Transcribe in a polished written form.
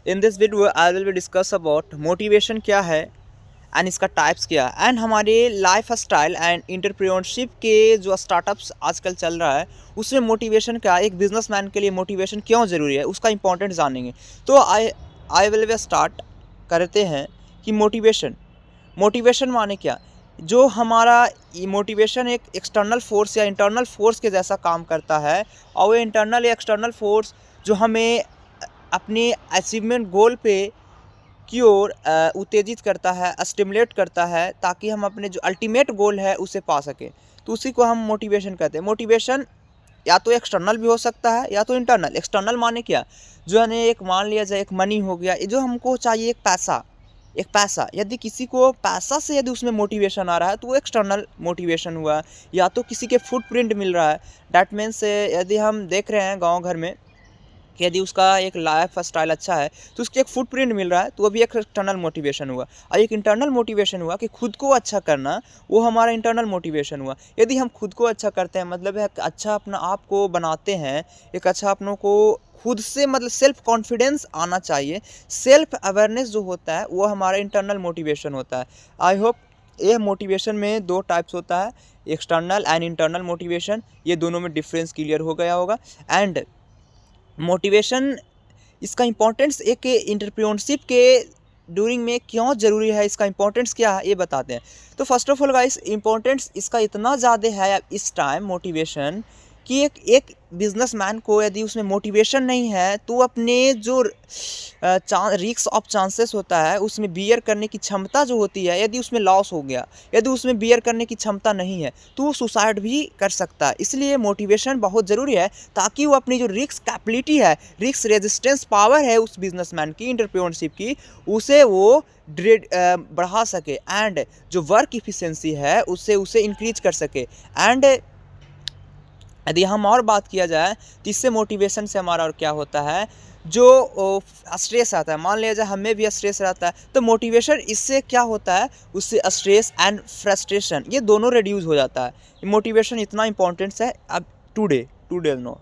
In this video I will be discuss about motivation क्या है and इसका types क्या है एंड हमारे लाइफ स्टाइल एंड एंटरप्रेन्योरशिप के जो स्टार्टअप्स आजकल चल रहा है उसमें मोटिवेशन क्या, एक बिजनेसमैन के लिए मोटिवेशन क्यों ज़रूरी है उसका इंपॉर्टेंट जानेंगे। तो आई विल बी स्टार्ट करते हैं कि मोटिवेशन माने क्या। जो हमारा मोटिवेशन एक एक्सटर्नल फोर्स या इंटरनल फोर्स के जैसा काम करता है और वो इंटरनल या एक्सटर्नल फोर्स जो हमें अपने अचीवमेंट गोल पे की ओर उत्तेजित करता है, स्टिमुलेट करता है ताकि हम अपने जो अल्टीमेट गोल है उसे पा सकें। तो उसी को हम मोटिवेशन कहते हैं। मोटिवेशन या तो एक्सटर्नल भी हो सकता है या तो इंटरनल। एक्सटर्नल माने क्या, जो है एक मान लिया जाए एक मनी हो गया, जो हमको चाहिए एक पैसा यदि किसी को पैसा से यदि उसमें मोटिवेशन आ रहा है तो वो एक्सटर्नल मोटिवेशन हुआ। या तो किसी के फुटप्रिंट मिल रहा है, डैट मीन्स यदि हम देख रहे हैं गाँव घर में कि यदि उसका एक लाइफ स्टाइल अच्छा है तो उसके एक फुटप्रिंट मिल रहा है तो वो भी एक एक्सटर्नल मोटिवेशन हुआ। और एक इंटरनल मोटिवेशन हुआ कि खुद को अच्छा करना, वो हमारा इंटरनल मोटिवेशन हुआ। यदि हम खुद को अच्छा करते हैं मतलब है अच्छा अपना आप को बनाते हैं, एक अच्छा अपनों को खुद से मतलब सेल्फ कॉन्फिडेंस आना चाहिए, सेल्फ अवेयरनेस जो होता है वो हमारा इंटरनल मोटिवेशन होता है। आई होप ये मोटिवेशन में दो टाइप्स होता है, एक्सटर्नल एंड इंटरनल मोटिवेशन। ये दोनों में डिफरेंस क्लियर हो गया होगा। एंड मोटिवेशन इसका इम्पोर्टेंस एक एंटरप्रेन्योरशिप के ड्यूरिंग में क्यों ज़रूरी है, इसका इम्पोर्टेंस क्या है ये बताते हैं। तो first of all guys, importance इसका इतना ज़्यादा है इस टाइम मोटिवेशन कि एक बिजनेसमैन को यदि उसमें मोटिवेशन नहीं है तो अपने जो रिस्क ऑफ चांसेस होता है उसमें बियर करने की क्षमता जो होती है, यदि उसमें लॉस हो गया, यदि उसमें बियर करने की क्षमता नहीं है तो वो सुसाइड भी कर सकता है। इसलिए मोटिवेशन बहुत ज़रूरी है ताकि वो अपनी जो रिस्क कैपेबिलिटी है, रिस्क रेजिस्टेंस पावर है उस बिजनेसमैन की, एंटरप्रेन्योरशिप की, उसे वो बढ़ा सके एंड जो वर्क इफिशिएंसी है उसे इंक्रीज कर सके। एंड यदि हम और बात किया जाए तो इससे मोटिवेशन से हमारा और क्या होता है, जो स्ट्रेस आता है, मान लिया जाए हमें भी स्ट्रेस रहता है तो मोटिवेशन इससे क्या होता है, उससे स्ट्रेस एंड फ्रस्ट्रेशन ये दोनों रिड्यूस हो जाता है। मोटिवेशन इतना इंपॉर्टेंट है अब टुडे नो।